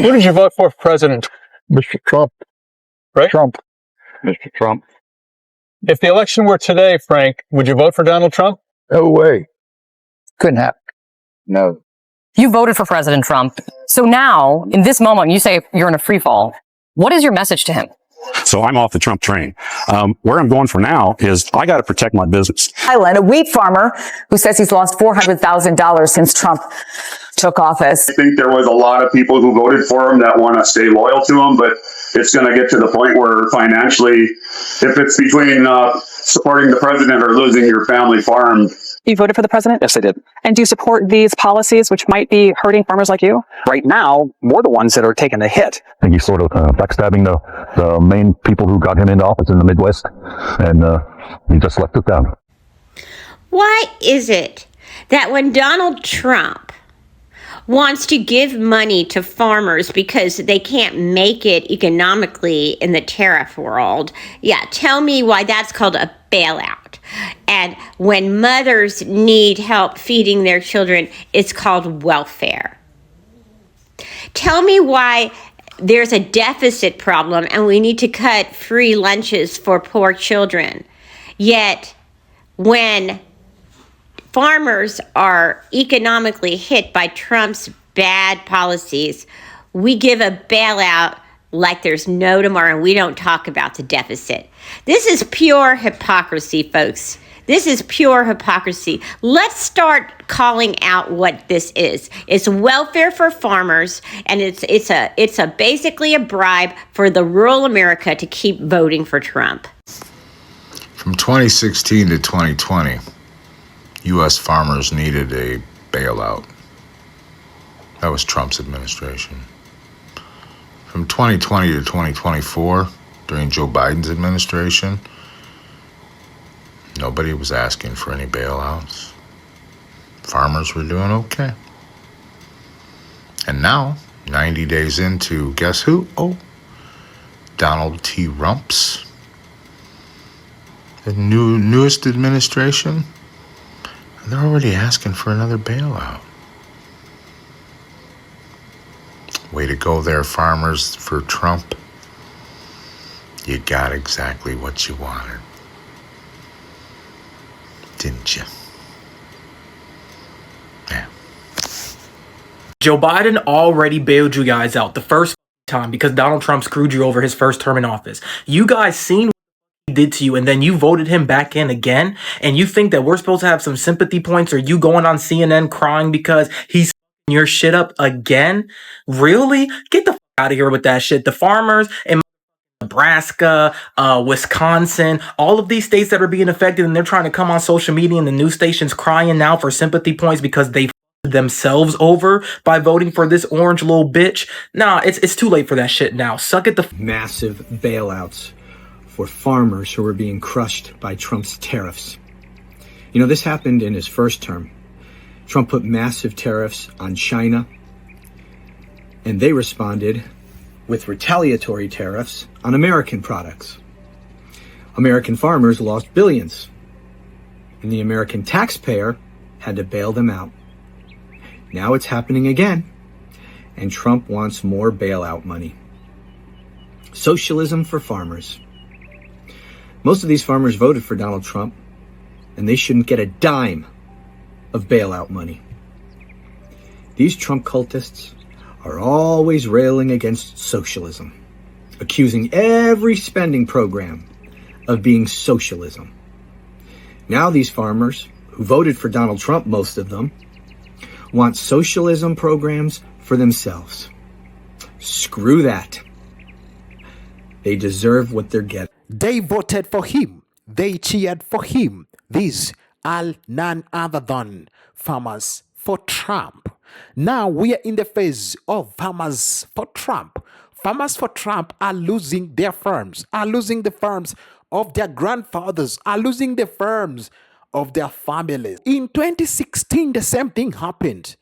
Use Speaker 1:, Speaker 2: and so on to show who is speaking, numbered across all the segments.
Speaker 1: Who did you vote for president?
Speaker 2: Mr. Trump.
Speaker 1: Right?
Speaker 2: Trump.
Speaker 3: Mr. Trump.
Speaker 1: If the election were today, Frank, would you vote for Donald Trump?
Speaker 2: No way. Couldn't happen.
Speaker 3: No.
Speaker 4: You voted for President Trump. So now, in this moment, you say you're in a free fall. What is your message to him?
Speaker 5: So I'm off the Trump train. Where I'm going for now is I got to protect my business.
Speaker 6: Island, a wheat farmer who says he's lost $400,000 since Trump took office.
Speaker 7: I think there was a lot of people who voted for him that want to stay loyal to him, but it's going to get to the point where financially, if it's between supporting the president or losing your family farm.
Speaker 8: You voted for the president?
Speaker 9: Yes, I did.
Speaker 8: And do you support these policies which might be hurting farmers like you?
Speaker 9: Right now, we're the ones that are taking the hit.
Speaker 10: I think he's sort of backstabbing the main people who got him into office in the Midwest, and he just left it down.
Speaker 11: Why is it that when Donald Trump wants to give money to farmers because they can't make it economically in the tariff world, tell me why that's called a bailout. And when mothers need help feeding their children, it's called welfare. Tell me why there's a deficit problem and we need to cut free lunches for poor children. Yet, when farmers are economically hit by Trump's bad policies, we give a bailout like there's no tomorrow, and we don't talk about the deficit. This is pure hypocrisy, folks. This is pure hypocrisy. Let's start calling out what this is. It's welfare for farmers, and it's basically a bribe for the rural America to keep voting for Trump.
Speaker 12: From 2016 to 2020, U.S. farmers needed a bailout. That was Trump's administration. From 2020 to 2024, during Joe Biden's administration, nobody was asking for any bailouts. Farmers were doing okay. And now, 90 days into, guess who? Oh, Donald T. Rump's, the newest administration. They're already asking for another bailout. Way to go there, farmers, for Trump. You got exactly what you wanted. Didn't you? Yeah.
Speaker 13: Joe Biden already bailed you guys out the first time because Donald Trump screwed you over his first term in office. You guys seen what he did to you, and then you voted him back in again, and you think that we're supposed to have some sympathy points, or you going on CNN crying because he's your shit up again? Really? Get the out of here with that shit. The farmers in Nebraska, Wisconsin, all of these states that are being affected, and they're trying to come on social media and the news stations crying now for sympathy points because they themselves over by voting for this orange little bitch. Nah, it's too late for that shit now. Suck it the
Speaker 14: massive bailouts for farmers who were being crushed by Trump's tariffs. You know, this happened in his first term. Trump put massive tariffs on China, and they responded with retaliatory tariffs on American products. American farmers lost billions, and the American taxpayer had to bail them out. Now it's happening again, and Trump wants more bailout money. Socialism for farmers. Most of these farmers voted for Donald Trump, and they shouldn't get a dime of bailout money. These Trump cultists are always railing against socialism, accusing every spending program of being socialism. Now these farmers, who voted for Donald Trump, most of them, want socialism programs for themselves. Screw that. They deserve what they're getting.
Speaker 15: They voted for him. They cheered for him. These are none other than farmers for Trump. Now we are in the phase of farmers for Trump. Farmers for Trump are losing their farms, are losing the farms of their grandfathers, are losing the farms of their families. In 2016, the same thing happened.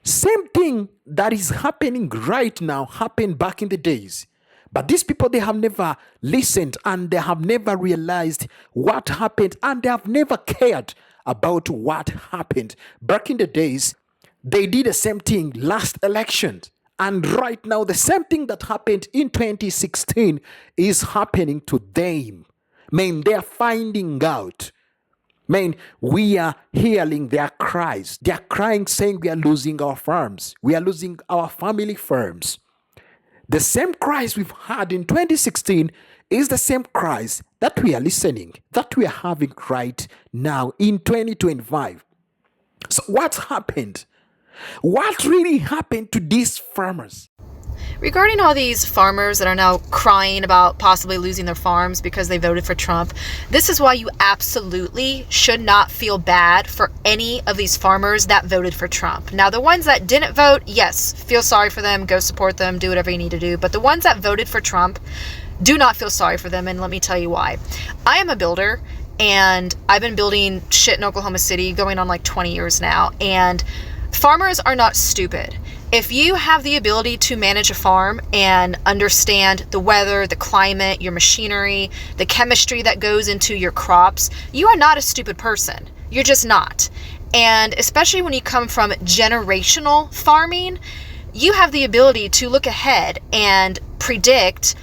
Speaker 15: Same thing that is happening right now happened back in the days. But these people, they have never listened, and they have never realized what happened, and they have never cared about what happened. Back in the days, they did the same thing last election, And right now, the same thing that happened in 2016 is happening to them. Man, they're finding out. Man, we are hearing their cries. They are crying, saying we are losing our farms. We are losing our family farms. The same cries we've had in 2016 is the same cries that we are listening, that we are having right now in 2025. So what happened? What really happened to these farmers?
Speaker 16: Regarding all these farmers that are now crying about possibly losing their farms because they voted for Trump, this is why you absolutely should not feel bad for any of these farmers that voted for Trump. Now, the ones that didn't vote, yes, feel sorry for them, go support them, do whatever you need to do. But the ones that voted for Trump, do not feel sorry for them, and let me tell you why. I am a builder, and I've been building shit in Oklahoma City going on like 20 years now, and farmers are not stupid. If you have the ability to manage a farm and understand the weather, the climate, your machinery, the chemistry that goes into your crops, you are not a stupid person. You're just not. And especially when you come from generational farming, you have the ability to look ahead and predict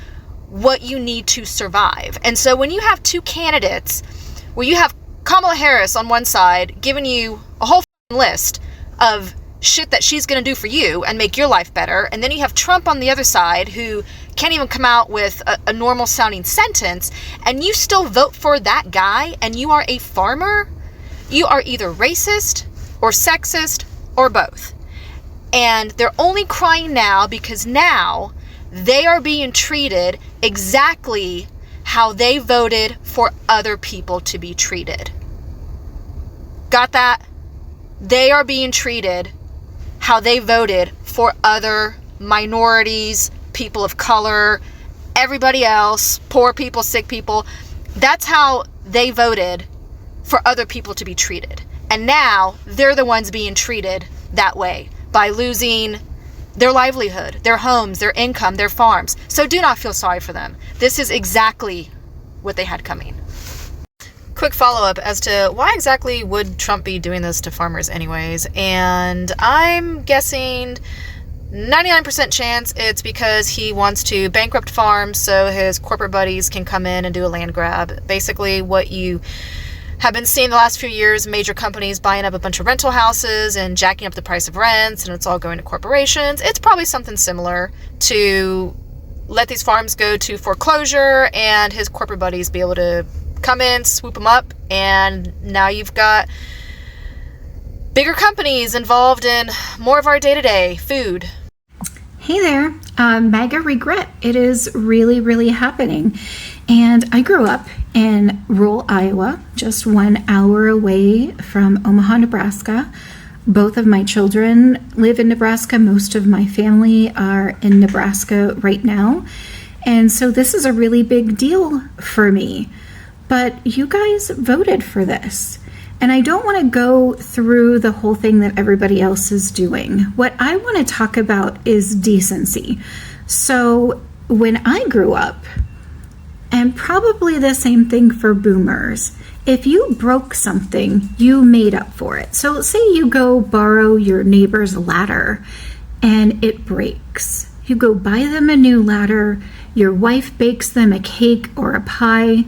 Speaker 16: what you need to survive. And so when you have two candidates where you have Kamala Harris on one side giving you a whole list of shit that she's going to do for you and make your life better, and then you have Trump on the other side who can't even come out with a normal sounding sentence, and you still vote for that guy, and you are a farmer, you are either racist or sexist or both. And they're only crying now because now they are being treated exactly how they voted for other people to be treated. Got that? They are being treated how they voted for other minorities, people of color, everybody else, poor people, sick people. That's how they voted for other people to be treated. And now they're the ones being treated that way by losing their livelihood, their homes, their income, their farms. So do not feel sorry for them. This is exactly what they had coming. Quick follow-up as to why exactly would Trump be doing this to farmers anyways, and I'm guessing 99% chance it's because he wants to bankrupt farms so his corporate buddies can come in and do a land grab. Basically what you have been seeing the last few years, major companies buying up a bunch of rental houses and jacking up the price of rents, and it's all going to corporations. It's probably something similar to let these farms go to foreclosure and his corporate buddies be able to come in, swoop them up, and now you've got bigger companies involved in more of our day-to-day food.
Speaker 17: Hey there, MAGA regret. It is really, really happening. And I grew up in rural Iowa, just 1 hour away from Omaha, Nebraska. Both of my children live in Nebraska. Most of my family are in Nebraska right now. And so this is a really big deal for me. But you guys voted for this. And I don't want to go through the whole thing that everybody else is doing. What I want to talk about is decency. So when I grew up, and probably the same thing for boomers, if you broke something, you made up for it. So say you go borrow your neighbor's ladder and it breaks. You go buy them a new ladder, your wife bakes them a cake or a pie,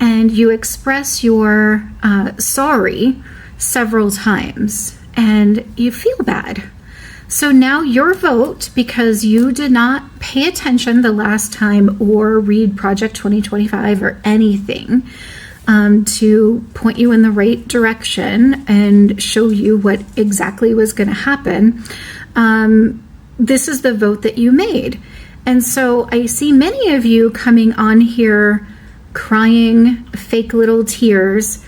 Speaker 17: and you express your sorry several times, and you feel bad. So now your vote, because you did not pay attention the last time or read Project 2025 or anything to point you in the right direction and show you what exactly was going to happen, this is the vote that you made. And so I see many of you coming on here crying fake little tears,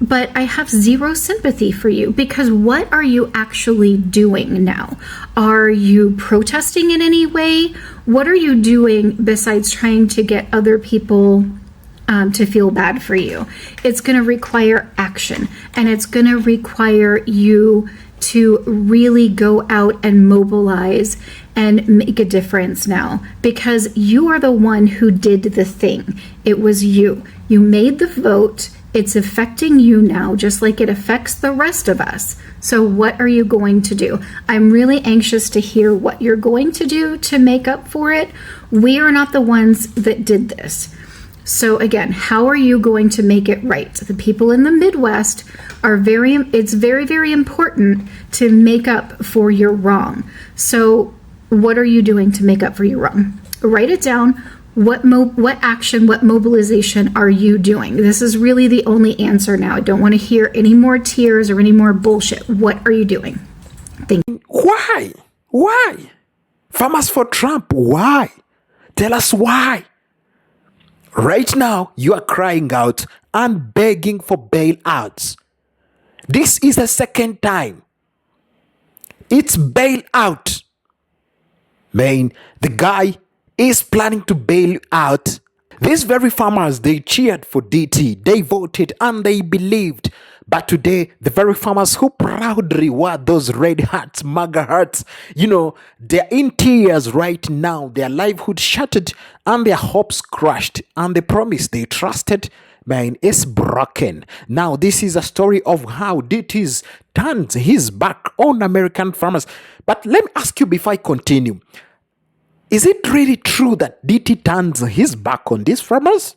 Speaker 17: but I have zero sympathy for you, because what are you actually doing now? Are you protesting in any way? What are you doing besides trying to get other people to feel bad for you? It's going to require action, and it's going to require you to really go out and mobilize and make a difference now, because you are the one who did the thing. It was you. You made the vote It's affecting you now, just like it affects the rest of us. So what are you going to do? I'm really anxious to hear what you're going to do to make up for it. We are not the ones that did this. So again, how are you going to make it right? The people in the Midwest it's very, very important to make up for your wrong. So what are you doing to make up for your wrong? Write it down. What action, what mobilization are you doing? This is really the only answer now. I don't want to hear any more tears or any more bullshit. What are you doing? Thank you.
Speaker 15: Why? Why? Farmers for Trump, why? Tell us why. Right now, you are crying out and begging for bailouts. This is the second time. It's bailout. Man, the guy is planning to bail out. These very farmers, they cheered for DT, they voted and they believed. But today, the very farmers who proudly wore those red hats, MAGA hats, they're in tears right now. Their livelihood shattered and their hopes crushed. And the promise they trusted, man, is broken. Now, this is a story of how DT turns his back on American farmers. But let me ask you before I continue. Is it really true that DT turns his back on these farmers?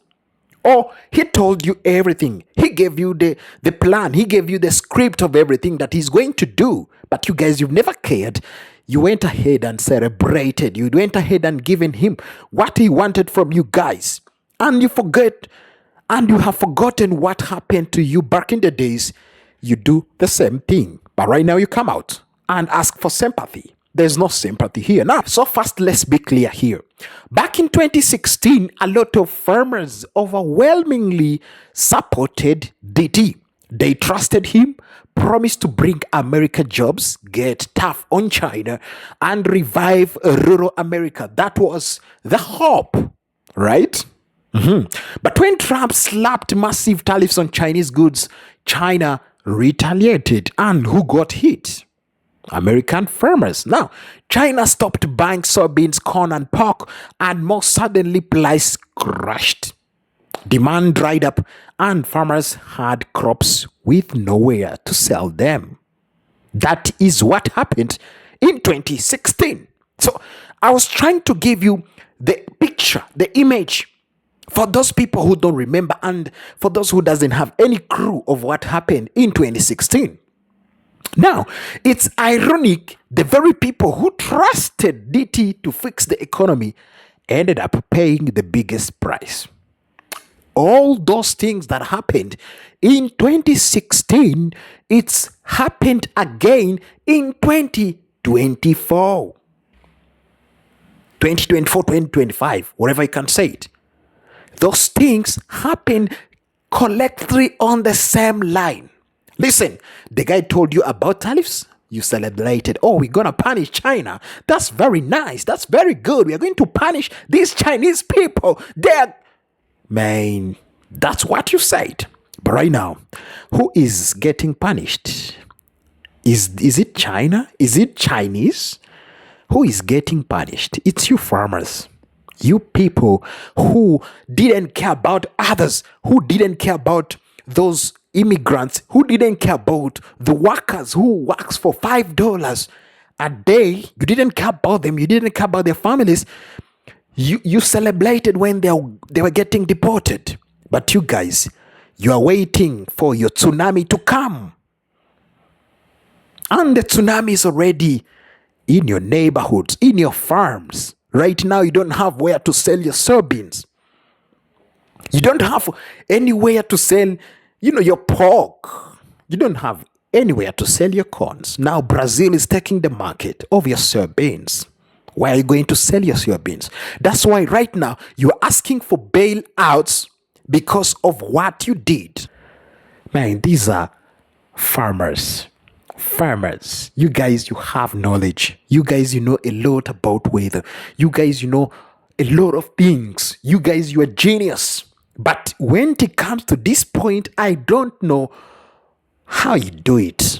Speaker 15: Or he told you everything? He gave you the plan. He gave you the script of everything that he's going to do. But you guys, you've never cared. You went ahead and celebrated. You went ahead and given him what he wanted from you guys. And you forget, and you have forgotten what happened to you back in the days. You do the same thing. But right now you come out and ask for sympathy. There's no sympathy here. Now, so first, let's be clear here. Back in 2016, a lot of farmers overwhelmingly supported DT. They trusted him, promised to bring America jobs, get tough on China, and revive rural America. That was the hope, right? But when Trump slapped massive tariffs on Chinese goods, China retaliated. And who got hit? American farmers. Now, China stopped buying soybeans, corn, and pork, and more suddenly prices crashed. Demand dried up, and farmers had crops with nowhere to sell them. That is what happened in 2016. So, I was trying to give you the picture, the image, for those people who don't remember, and for those who doesn't have any clue of what happened in 2016. Now, it's ironic, the very people who trusted DT to fix the economy ended up paying the biggest price. All those things that happened in 2016, it's happened again in 2024. 2024, 2025, whatever you can say it. Those things happen collectively on the same line. Listen, the guy told you about tariffs. You celebrated. Oh, we're going to punish China. That's very nice. That's very good. We are going to punish these Chinese people. Man, that's what you said. But right now, who is getting punished? Is it China? Is it Chinese? Who is getting punished? It's you farmers. You people who didn't care about others, who didn't care about those immigrants, who didn't care about the workers who works for $5 a day. You didn't care about them. You didn't care about their families. You celebrated when they were getting deported. But you guys, you are waiting for your tsunami to come. And the tsunami is already in your neighborhoods, in your farms. Right now, you don't have where to sell your soybeans. You don't have anywhere to sell, your pork. You don't have anywhere to sell your corns. Now, Brazil is taking the market of your soybeans. Where are you going to sell your soybeans? That's why right now, you're asking for bailouts because of what you did. Man, these are farmers. Farmers, you guys, you have knowledge. You guys, you know a lot about weather. You guys, you know a lot of things. You guys, you are genius. But when it comes to this point, I don't know how you do it.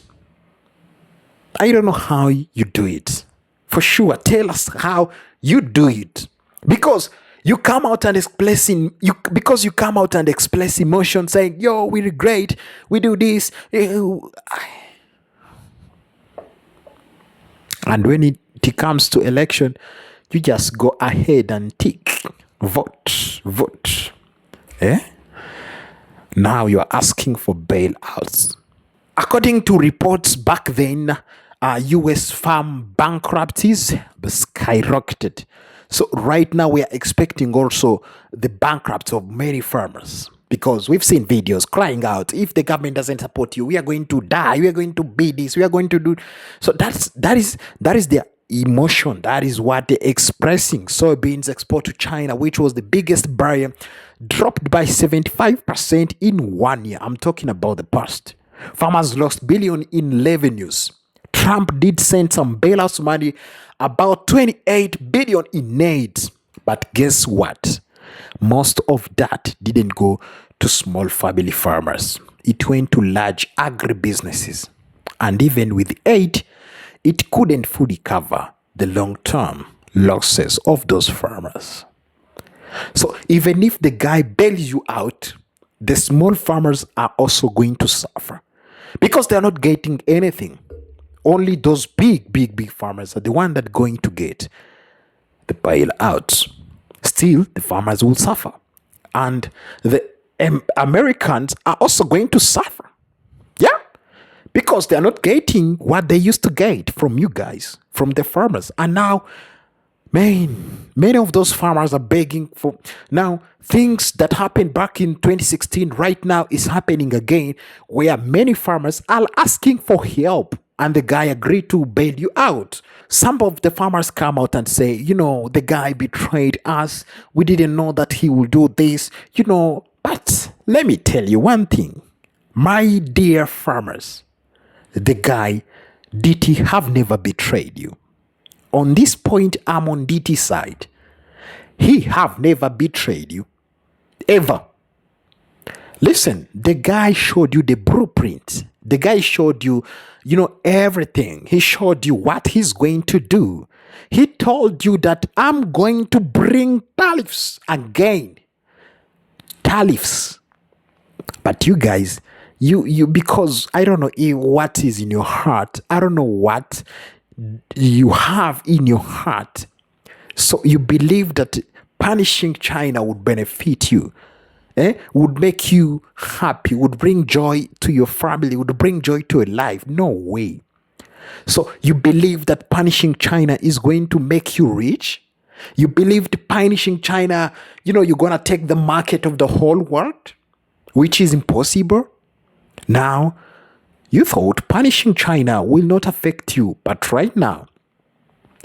Speaker 15: I don't know how you do it. For sure, tell us how you do it. Because You come out and because you come out and express emotion saying, yo, we regret, we do this. And when it comes to election, you just go ahead and tick, vote. Now you're asking for bailouts. According to reports back then, U.S. farm bankruptcies skyrocketed. So right now we are expecting also the bankruptcy of many farmers, because we've seen videos crying out, if the government doesn't support you, we are going to die, we are going to be this, we are going to do. So that is their emotion. That is what they're expressing. Soybeans export to China, which was the biggest barrier, dropped by 75% in 1 year. I'm talking about the past. Farmers lost billions in revenues. Trump did send some bailouts money, about 28 billion in aid. But guess what? Most of that didn't go to small family farmers. It went to large agribusinesses. And even with aid, it couldn't fully cover the long-term losses of those farmers. So even if the guy bails you out, the small farmers are also going to suffer because they're not getting anything. Only those big farmers are the one that are going to get the bailouts. Still, the farmers will suffer. And the Americans are also going to suffer. Yeah? Because they are not getting what they used to get from you guys, from the farmers. And now, many of those farmers are begging for... Now, things that happened back in 2016 right now is happening again, where many farmers are asking for help. And the guy agreed to bail you out. Some of the farmers come out and say, the guy betrayed us. We didn't know that he would do this, But let me tell you one thing. My dear farmers, the guy, DT, have never betrayed you. On this point, I'm on DT side. He have never betrayed you. Ever. Listen, the guy showed you the blueprint. The guy showed you, everything. He showed you what he's going to do. He told you that I'm going to bring tariffs again. Tariffs. But you guys, you because I don't know what is in your heart. I don't know what you have in your heart. So you believe that punishing China would benefit you. Would make you happy, would bring joy to your family, would bring joy to your life. No way. So you believe that punishing China is going to make you rich? You believe that punishing China, you're going to take the market of the whole world, which is impossible? Now, you thought punishing China will not affect you, but right now,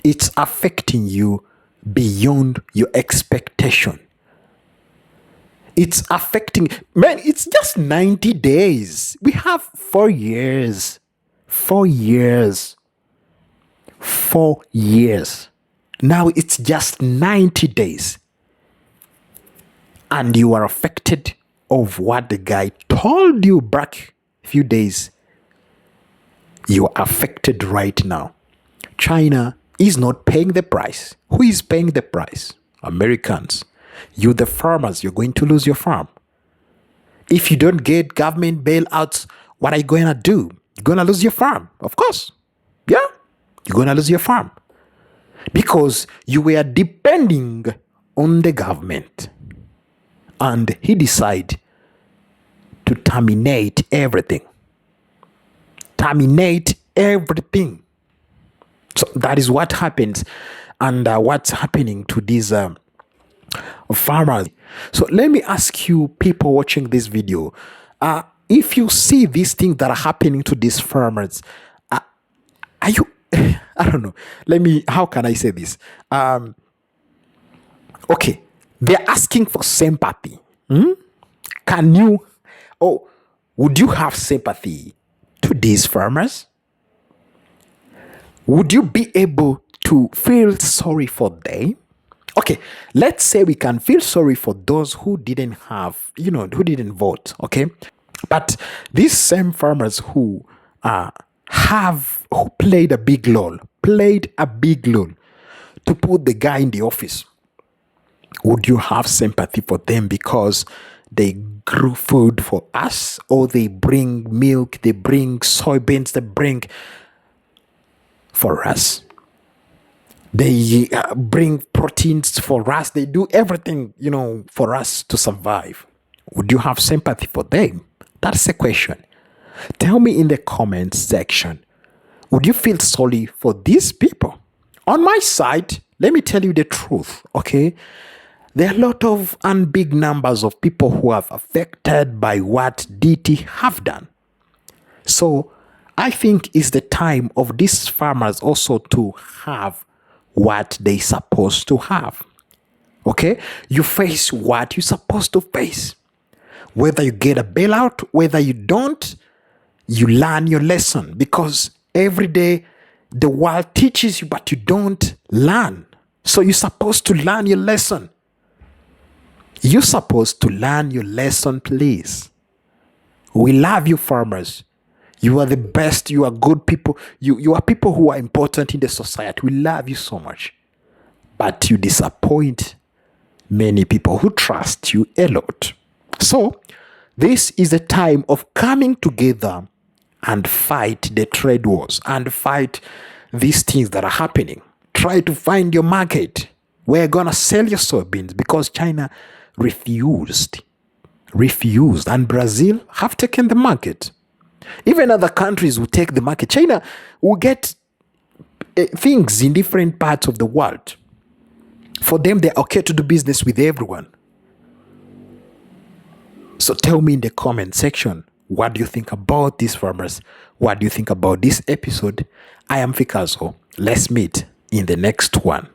Speaker 15: it's affecting you beyond your expectation. It's affecting, it's just 90 days. We have 4 years. 4 years. 4 years. Now it's just 90 days. And you are affected of what the guy told you back a few days. You are affected right now. China is not paying the price. Who is paying the price? Americans. You, the farmers, you're going to lose your farm. If you don't get government bailouts, what are you going to do? You're going to lose your farm, of course. Yeah, you're going to lose your farm. Because you were depending on the government. And he decided to terminate everything. Terminate everything. So that is what happens. And what's happening to these... farmers. So let me ask you, people watching this video, if you see these things that are happening to these farmers, are you, I don't know, how can I say this? Okay, they're asking for sympathy. Would you have sympathy to these farmers? Would you be able to feel sorry for them? Okay, let's say we can feel sorry for those who didn't have, who didn't vote, okay? But these same farmers who played a big role to put the guy in the office. Would you have sympathy for them because they grew food for us, or they bring milk, they bring soybeans, they bring for us? They bring proteins for us. They do everything, for us to survive. Would you have sympathy for them? That's the question. Tell me in the comments section. Would you feel sorry for these people? On my side, let me tell you the truth, okay? There are a lot of big numbers of people who are affected by what DT have done. So I think it's the time of these farmers also to have what they supposed to have. Okay? You face what you're supposed to face. Whether you get a bailout, whether you don't, you learn your lesson, because every day the world teaches you, but you don't learn. So you're supposed to learn your lesson. You're supposed to learn your lesson, please. We love you, farmers. You are the best. You are good people. You are people who are important in the society. We love you so much. But you disappoint many people who trust you a lot. So this is a time of coming together and fight the trade wars and fight these things that are happening. Try to find your market. We're going to sell your soybeans because China refused, and Brazil have taken the market. Even other countries will take the market. China will get things in different parts of the world. For them, they're okay to do business with everyone. So tell me in the comment section, what do you think about these farmers? What do you think about this episode? I am Fikazo. Let's meet in the next one.